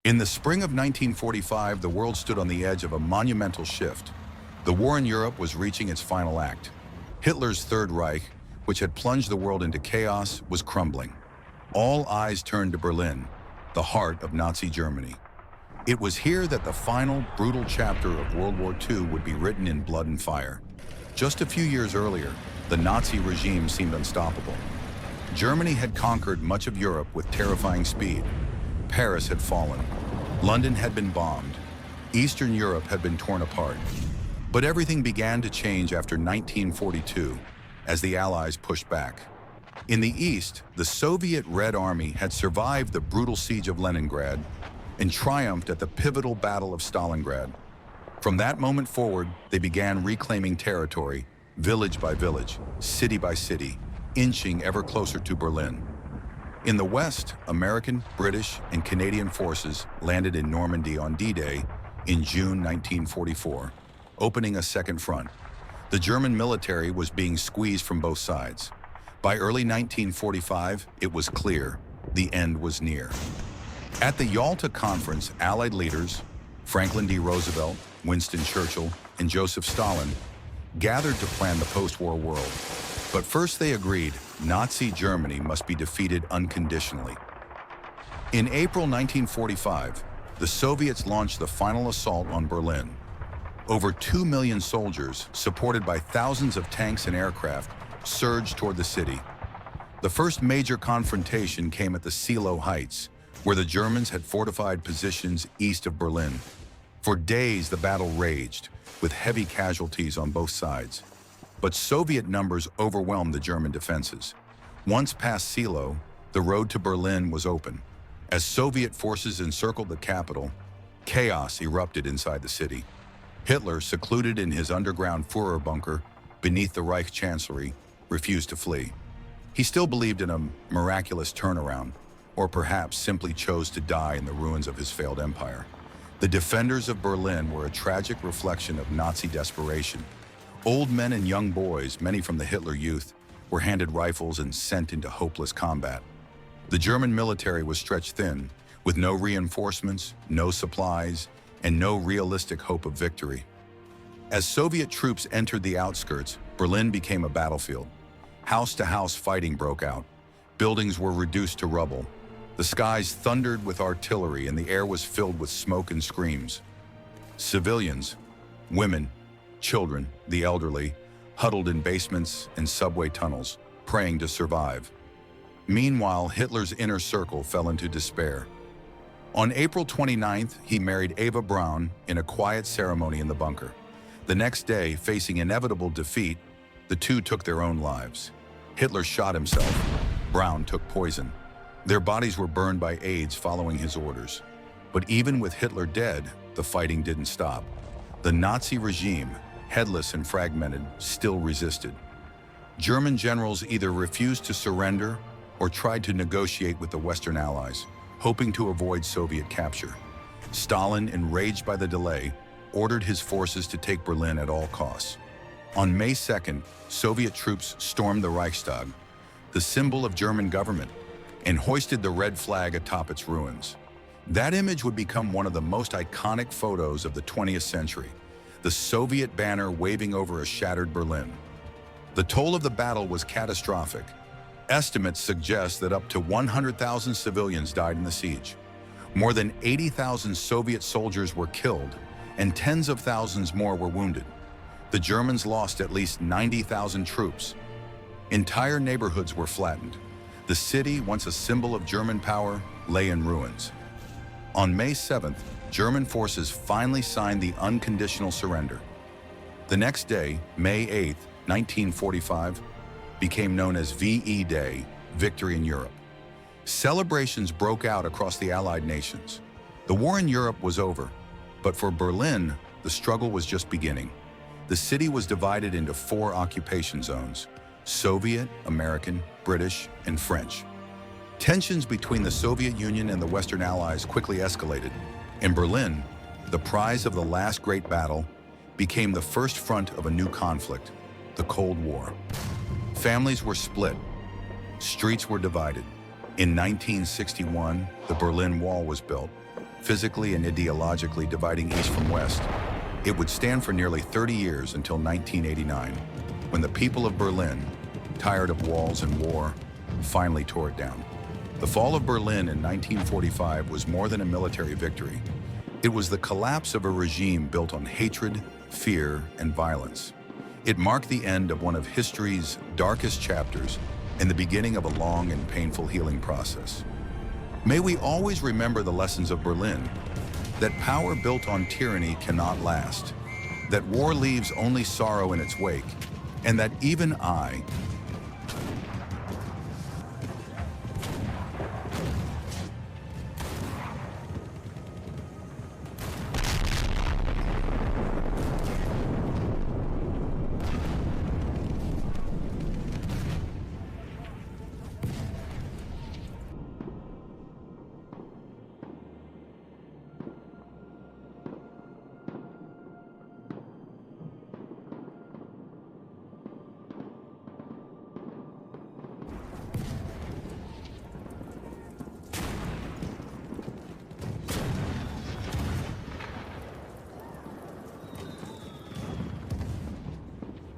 In the spring of 1945, the world stood on the edge of a monumental shift. The war in Europe was reaching its final act. Hitler's Third Reich, which had plunged the world into chaos, was crumbling. All eyes turned to Berlin, the heart of Nazi Germany. It was here that the final, brutal chapter of World War II would be written in blood and fire. Just a few years earlier, the Nazi regime seemed unstoppable. Germany had conquered much of Europe with terrifying speed. Paris had fallen. London had been bombed. Eastern Europe had been torn apart. But everything began to change after 1942, as the Allies pushed back. In the East, the Soviet Red Army had survived the brutal siege of Leningrad and triumphed at the pivotal Battle of Stalingrad. From that moment forward, they began reclaiming territory, village by village, city by city, inching ever closer to Berlin. In the West, American, British, and Canadian forces landed in Normandy on D-Day in June 1944, opening a second front. The German military was being squeezed from both sides. By early 1945, it was clear the end was near. At the Yalta Conference, Allied leaders, Franklin D. Roosevelt, Winston Churchill, and Joseph Stalin, gathered to plan the post-war world. But first they agreed Nazi Germany must be defeated unconditionally. In April 1945, the Soviets launched the final assault on Berlin. Over 2 million soldiers, supported by thousands of tanks and aircraft, surged toward the city. The first major confrontation came at the Seelow Heights, where the Germans had fortified positions east of Berlin. For days, the battle raged, with heavy casualties on both sides. But Soviet numbers overwhelmed the German defenses. Once past Seelow, the road to Berlin was open. As Soviet forces encircled the capital, chaos erupted inside the city. Hitler, secluded in his underground Führer bunker beneath the Reich Chancellery, refused to flee. He still believed in a miraculous turnaround, or perhaps simply chose to die in the ruins of his failed empire. The defenders of Berlin were a tragic reflection of Nazi desperation. Old men and young boys, many from the Hitler Youth, were handed rifles and sent into hopeless combat. The German military was stretched thin, with no reinforcements, no supplies, and no realistic hope of victory. As Soviet troops entered the outskirts, Berlin became a battlefield. House-to-house fighting broke out. Buildings were reduced to rubble. The skies thundered with artillery, and the air was filled with smoke and screams. Civilians, women, children, the elderly, huddled in basements and subway tunnels, praying to survive. Meanwhile, Hitler's inner circle fell into despair. On April 29th, he married Eva Braun in a quiet ceremony in the bunker. The next day, facing inevitable defeat, the two took their own lives. Hitler shot himself. Braun took poison. Their bodies were burned by AIDS following his orders. But even with Hitler dead, the fighting didn't stop. The Nazi regime, headless and fragmented, still resisted. German generals either refused to surrender or tried to negotiate with the Western Allies, hoping to avoid Soviet capture. Stalin, enraged by the delay, ordered his forces to take Berlin at all costs. On May 2nd, Soviet troops stormed the Reichstag, the symbol of German government, and hoisted the red flag atop its ruins. That image would become one of the most iconic photos of the 20th century, the Soviet banner waving over a shattered Berlin. The toll of the battle was catastrophic. Estimates suggest that up to 100,000 civilians died in the siege. More than 80,000 Soviet soldiers were killed, and tens of thousands more were wounded. The Germans lost at least 90,000 troops. Entire neighborhoods were flattened. The city, once a symbol of German power, lay in ruins. On May 7th, German forces finally signed the unconditional surrender. The next day, May 8th, 1945, became known as VE Day, Victory in Europe. Celebrations broke out across the Allied nations. The war in Europe was over, but for Berlin, the struggle was just beginning. The city was divided into 4 occupation zones: Soviet, American, British, and French. Tensions between the Soviet Union and the Western Allies quickly escalated. In Berlin, the prize of the last great battle became the first front of a new conflict, the Cold War. Families were split. Streets were divided. In 1961, the Berlin Wall was built. physically and ideologically dividing East from West. It would stand for nearly 30 years until 1989, when the people of Berlin, tired of walls and war, finally tore it down. The fall of Berlin in 1945 was more than a military victory. It was the collapse of a regime built on hatred, fear, and violence. It marked the end of one of history's darkest chapters and the beginning of a long and painful healing process. May we always remember the lessons of Berlin, that power built on tyranny cannot last, that war leaves only sorrow in its wake, and that even I,